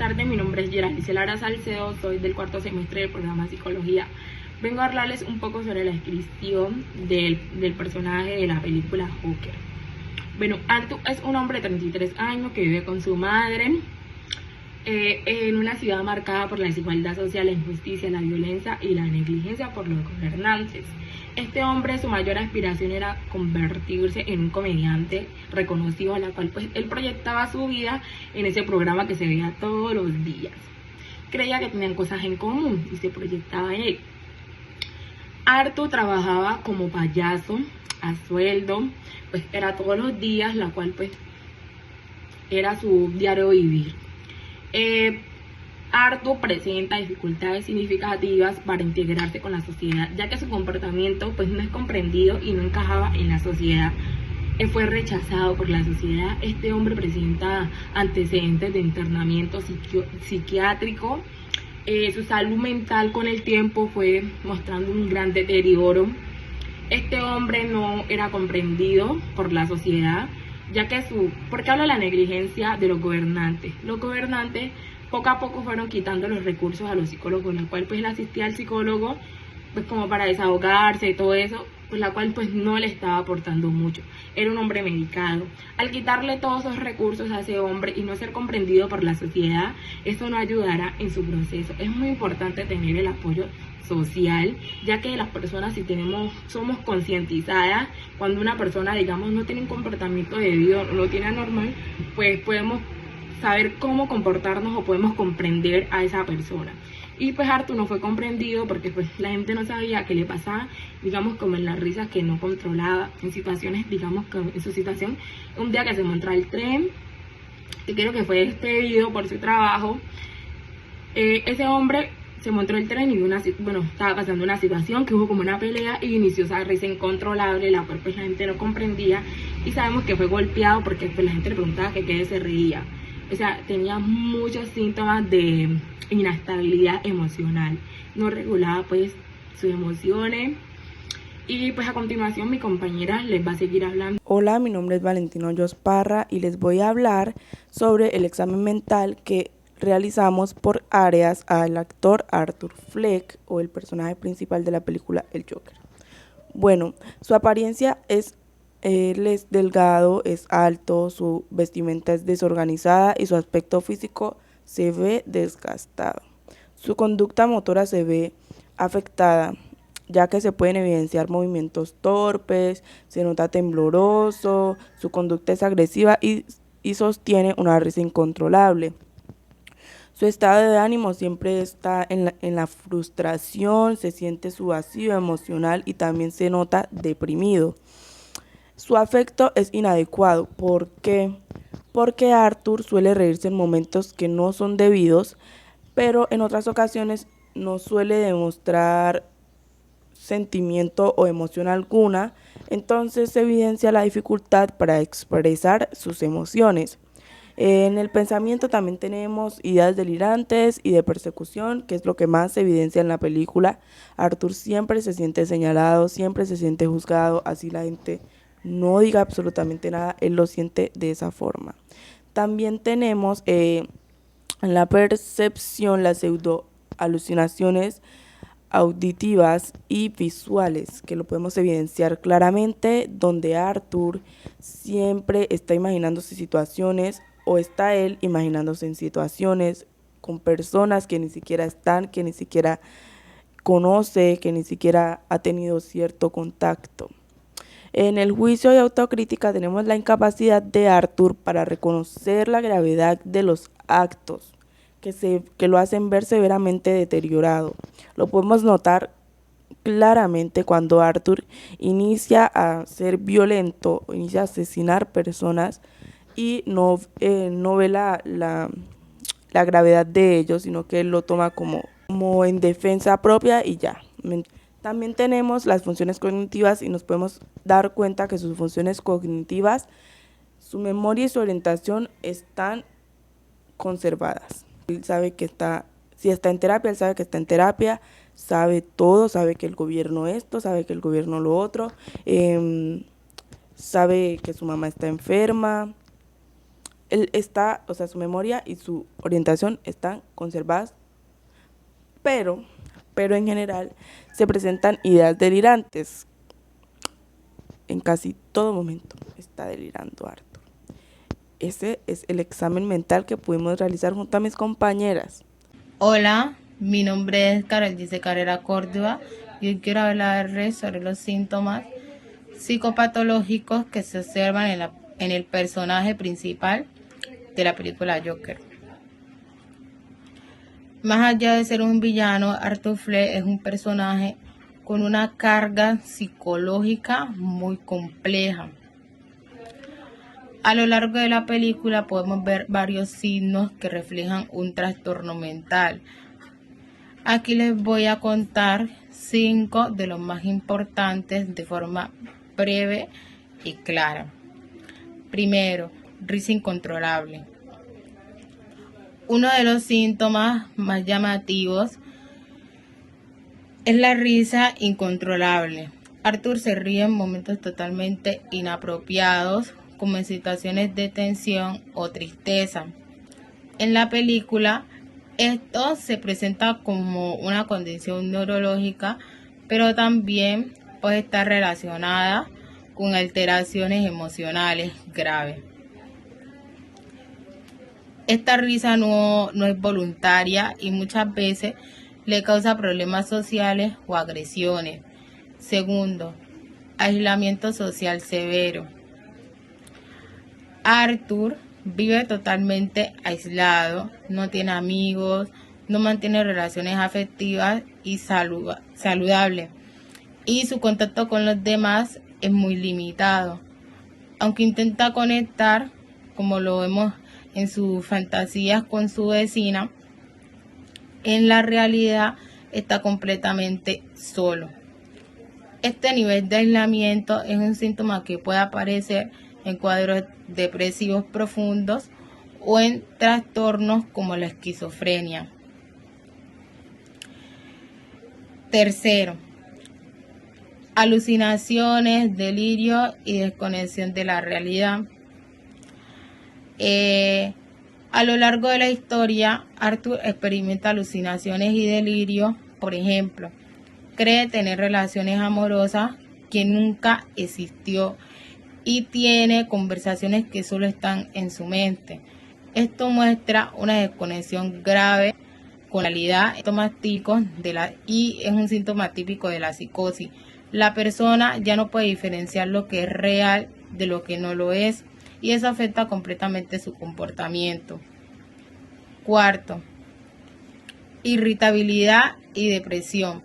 tardes, mi nombre es Geralice Lara Salcedo, soy del cuarto semestre del programa de Psicología. Vengo a hablarles un poco sobre la descripción del personaje de la película Joker. Bueno, Arthur es un hombre de 33 años que vive con su madre en una ciudad marcada por la desigualdad social, la injusticia, la violencia y la negligencia por los gobernantes. Este hombre, su mayor aspiración era convertirse en un comediante reconocido, a la cual pues él proyectaba su vida en ese programa que se veía todos los días. Creía que tenían cosas en común y se proyectaba en él. Arthur trabajaba como payaso a sueldo, pues era todos los días, la cual pues era su diario vivir. Arthur presenta dificultades significativas para integrarse con la sociedad, ya que su comportamiento pues no es comprendido y no encajaba en la sociedad. Él fue rechazado por la sociedad. Este hombre presenta antecedentes de internamiento psiquiátrico. Su salud mental con el tiempo fue mostrando un gran deterioro. Este hombre no era comprendido por la sociedad, ya que ¿por qué hablo de la negligencia de los gobernantes? Los gobernantes poco a poco fueron quitando los recursos a los psicólogos, la cual pues él asistía al psicólogo pues como para desahogarse y todo eso, pues la cual pues no le estaba aportando mucho. Era un hombre medicado. Al quitarle todos esos recursos a ese hombre y no ser comprendido por la sociedad, eso no ayudará en su proceso. Es muy importante tener el apoyo social, ya que las personas somos concientizadas, cuando una persona digamos no tiene un comportamiento debido, no lo tiene anormal, pues podemos saber cómo comportarnos o podemos comprender a esa persona. Y pues Arthur no fue comprendido porque pues la gente no sabía qué le pasaba, digamos como en las risas que no controlaba, en situaciones, digamos que en su situación, un día que se montó al tren, que creo que fue despedido por su trabajo, ese hombre se montó el tren y estaba pasando una situación que hubo como una pelea y inició esa risa incontrolable, la cual pues la gente no comprendía y sabemos que fue golpeado porque pues la gente le preguntaba que qué se reía. O sea, tenía muchos síntomas de inestabilidad emocional, no regulaba pues sus emociones. Y pues a continuación mi compañera les va a seguir hablando. Hola, mi nombre es Valentino Hoyos Parra y les voy a hablar sobre el examen mental que realizamos por áreas al actor Arthur Fleck, o el personaje principal de la película El Joker. Bueno, su apariencia él es delgado, es alto, su vestimenta es desorganizada y su aspecto físico se ve desgastado. Su conducta motora se ve afectada, ya que se pueden evidenciar movimientos torpes, se nota tembloroso, su conducta es agresiva y sostiene una risa incontrolable. Su estado de ánimo siempre está en la frustración, se siente su vacío emocional y también se nota deprimido. Su afecto es inadecuado. ¿Por qué? Porque Arthur suele reírse en momentos que no son debidos, pero en otras ocasiones no suele demostrar sentimiento o emoción alguna, entonces se evidencia la dificultad para expresar sus emociones. En el pensamiento también tenemos ideas delirantes y de persecución, que es lo que más se evidencia en la película. Arthur siempre se siente señalado, siempre se siente juzgado, así la gente no diga absolutamente nada, él lo siente de esa forma. También tenemos en la percepción las pseudoalucinaciones auditivas y visuales, que lo podemos evidenciar claramente, donde Arthur siempre está imaginándose situaciones o está él imaginándose en situaciones con personas que ni siquiera están, que ni siquiera conoce, que ni siquiera ha tenido cierto contacto. En el juicio y autocrítica tenemos la incapacidad de Arthur para reconocer la gravedad de los actos que lo hacen ver severamente deteriorado. Lo podemos notar claramente cuando Arthur inicia a ser violento, inicia a asesinar personas y no ve la gravedad de ello, sino que él lo toma como en defensa propia y ya. También tenemos las funciones cognitivas y nos podemos dar cuenta que sus funciones cognitivas, su memoria y su orientación están conservadas. Él sabe que si está en terapia, él sabe que está en terapia, sabe todo, sabe que el gobierno esto, sabe que el gobierno lo otro, sabe que su mamá está enferma, él está, o sea, su memoria y su orientación están conservadas, pero en general se presentan ideas delirantes. En casi todo momento está delirando Arthur. Ese es el examen mental que pudimos realizar junto a mis compañeras. Hola, mi nombre es Carol Dice Carrera Córdoba y hoy quiero hablarles sobre los síntomas psicopatológicos que se observan en el personaje principal de la película Joker. Más allá de ser un villano, Arthur Fleck es un personaje con una carga psicológica muy compleja. A lo largo de la película podemos ver varios signos que reflejan un trastorno mental. Aquí les voy a contar 5 de los más importantes de forma breve y clara. Primero, risa incontrolable. Uno de los síntomas más llamativos es la risa incontrolable. Arthur se ríe en momentos totalmente inapropiados, como en situaciones de tensión o tristeza. En la película, esto se presenta como una condición neurológica, pero también puede estar relacionada con alteraciones emocionales graves. Esta risa no es voluntaria y muchas veces le causa problemas sociales o agresiones. Segundo, aislamiento social severo. Arthur vive totalmente aislado, no tiene amigos, no mantiene relaciones afectivas y saludables, y su contacto con los demás es muy limitado. Aunque intenta conectar, como lo vemos en sus fantasías con su vecina, en la realidad está completamente solo. Este nivel de aislamiento es un síntoma que puede aparecer en cuadros depresivos profundos o en trastornos como la esquizofrenia. Tercero, alucinaciones, delirio y desconexión de la realidad. A lo largo de la historia, Arthur experimenta alucinaciones y delirios. Por ejemplo, cree tener relaciones amorosas que nunca existió y tiene conversaciones que solo están en su mente. Esto muestra una desconexión grave con la realidad y es un síntoma típico de la psicosis. La persona ya no puede diferenciar lo que es real de lo que no lo es, y eso afecta completamente su comportamiento. Cuarto, irritabilidad y depresión.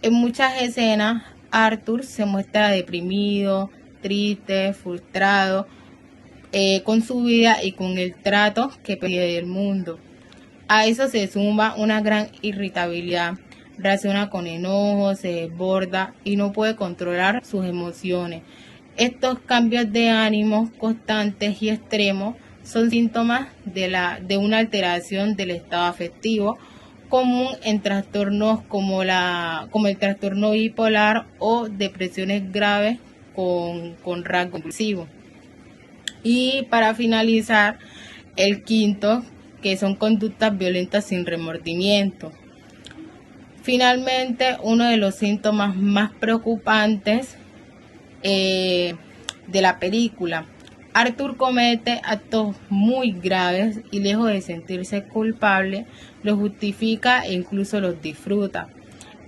En muchas escenas, Arthur se muestra deprimido, triste, frustrado con su vida y con el trato que pide del mundo. A eso se suma una gran irritabilidad, reacciona con enojo, se desborda y no puede controlar sus emociones. Estos cambios de ánimo constantes y extremos son síntomas de una alteración del estado afectivo común en trastornos como el trastorno bipolar o depresiones graves con rasgo compulsivo. Y para finalizar, el quinto, que son conductas violentas sin remordimiento. Finalmente, uno de los síntomas más preocupantes de la película. Arthur comete actos muy graves y lejos de sentirse culpable, los justifica e incluso los disfruta.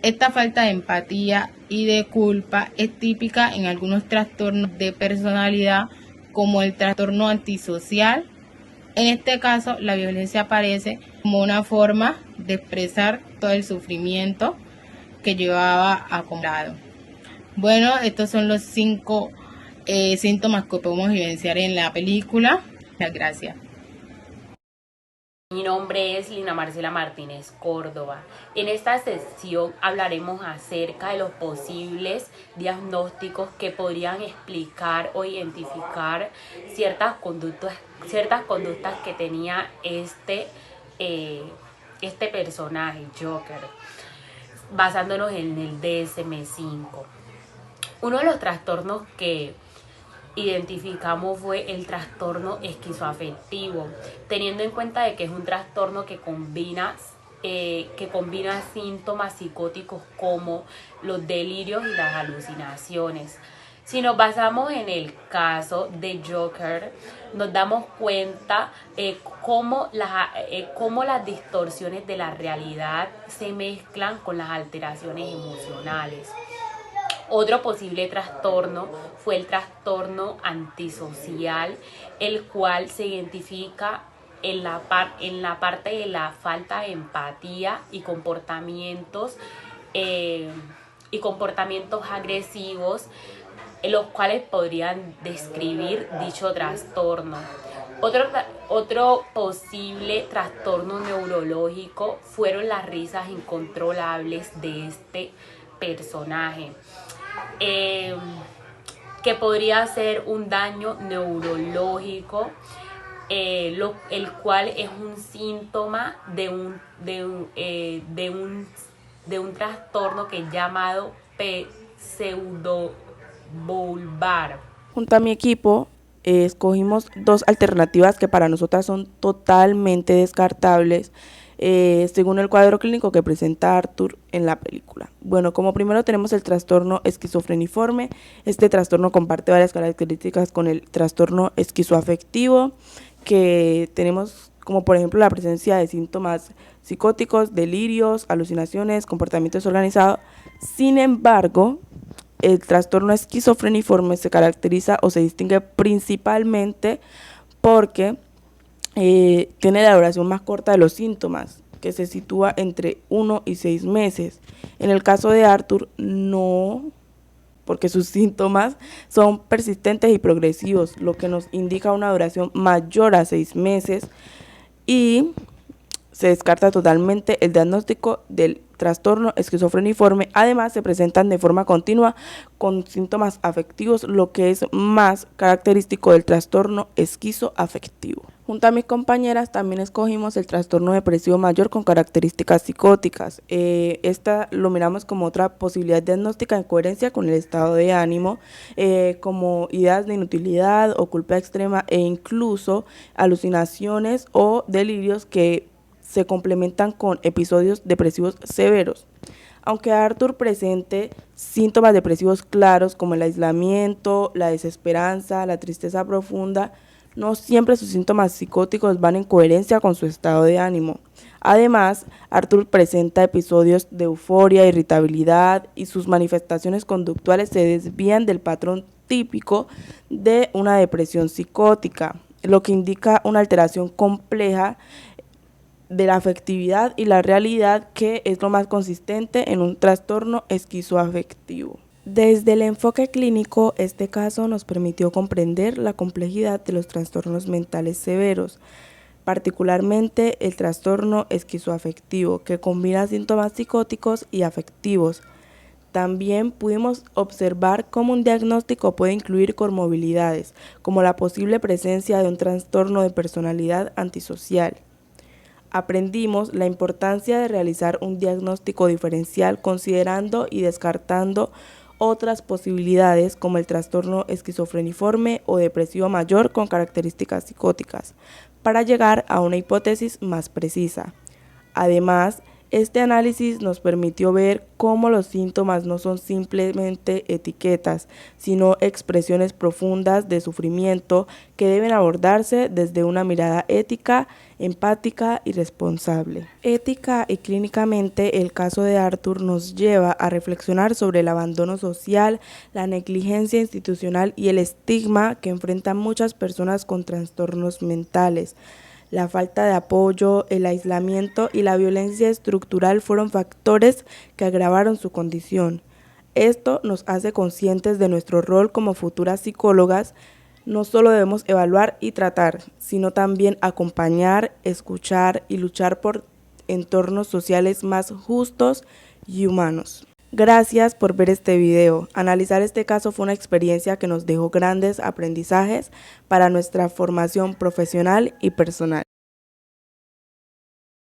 Esta falta de empatía y de culpa es típica en algunos trastornos de personalidad, como el trastorno antisocial. En este caso, la violencia aparece como una forma de expresar todo el sufrimiento que llevaba acumulado. Bueno, estos son los 5 síntomas que podemos evidenciar en la película. Muchas gracias. Mi nombre es Lina Marcela Martínez Córdoba. En esta sección hablaremos acerca de los posibles diagnósticos que podrían explicar o identificar ciertas conductas que tenía este personaje, Joker, basándonos en el DSM-5. Uno de los trastornos que identificamos fue el trastorno esquizoafectivo, teniendo en cuenta de que es un trastorno que combina síntomas psicóticos como los delirios y las alucinaciones. Si nos basamos en el caso de Joker, nos damos cuenta cómo las distorsiones de la realidad se mezclan con las alteraciones emocionales. Otro posible trastorno fue el trastorno antisocial, el cual se identifica en la parte de la falta de empatía y comportamientos agresivos, los cuales podrían describir dicho trastorno. Otro posible trastorno neurológico fueron las risas incontrolables de este personaje, que podría ser un daño neurológico, el cual es un síntoma de un trastorno que es llamado pseudobulbar. Junto a mi equipo, escogimos dos alternativas que para nosotras son totalmente descartables, según el cuadro clínico que presenta Arthur en la película. Bueno, como primero tenemos el trastorno esquizofreniforme. Este trastorno comparte varias características con el trastorno esquizoafectivo, que tenemos como por ejemplo la presencia de síntomas psicóticos, delirios, alucinaciones, comportamiento desorganizado. Sin embargo, el trastorno esquizofreniforme se caracteriza o se distingue principalmente porque tiene la duración más corta de los síntomas, que se sitúa entre 1 y 6 meses. En el caso de Arthur, no, porque sus síntomas son persistentes y progresivos, lo que nos indica una duración mayor a 6 meses, y se descarta totalmente el diagnóstico del trastorno esquizofreniforme. Además, se presentan de forma continua con síntomas afectivos, lo que es más característico del trastorno esquizoafectivo. Junto a mis compañeras también escogimos el trastorno depresivo mayor con características psicóticas. Esta lo miramos como otra posibilidad diagnóstica en coherencia con el estado de ánimo, como ideas de inutilidad o culpa extrema e incluso alucinaciones o delirios que se complementan con episodios depresivos severos. Aunque Arthur presente síntomas depresivos claros como el aislamiento, la desesperanza, la tristeza profunda, no siempre sus síntomas psicóticos van en coherencia con su estado de ánimo. Además, Arthur presenta episodios de euforia, irritabilidad, y sus manifestaciones conductuales se desvían del patrón típico de una depresión psicótica, lo que indica una alteración compleja de la afectividad y la realidad, que es lo más consistente en un trastorno esquizoafectivo. Desde el enfoque clínico, este caso nos permitió comprender la complejidad de los trastornos mentales severos, particularmente el trastorno esquizoafectivo, que combina síntomas psicóticos y afectivos. También pudimos observar cómo un diagnóstico puede incluir comorbilidades, como la posible presencia de un trastorno de personalidad antisocial. Aprendimos la importancia de realizar un diagnóstico diferencial considerando y descartando otras posibilidades como el trastorno esquizofreniforme o depresivo mayor con características psicóticas, para llegar a una hipótesis más precisa. Además, este análisis nos permitió ver cómo los síntomas no son simplemente etiquetas, sino expresiones profundas de sufrimiento que deben abordarse desde una mirada ética, empática y responsable. Ética y clínicamente, el caso de Arthur nos lleva a reflexionar sobre el abandono social, la negligencia institucional y el estigma que enfrentan muchas personas con trastornos mentales. La falta de apoyo, el aislamiento y la violencia estructural fueron factores que agravaron su condición. Esto nos hace conscientes de nuestro rol como futuras psicólogas. No solo debemos evaluar y tratar, sino también acompañar, escuchar y luchar por entornos sociales más justos y humanos. Gracias por ver este video. Analizar este caso fue una experiencia que nos dejó grandes aprendizajes para nuestra formación profesional y personal.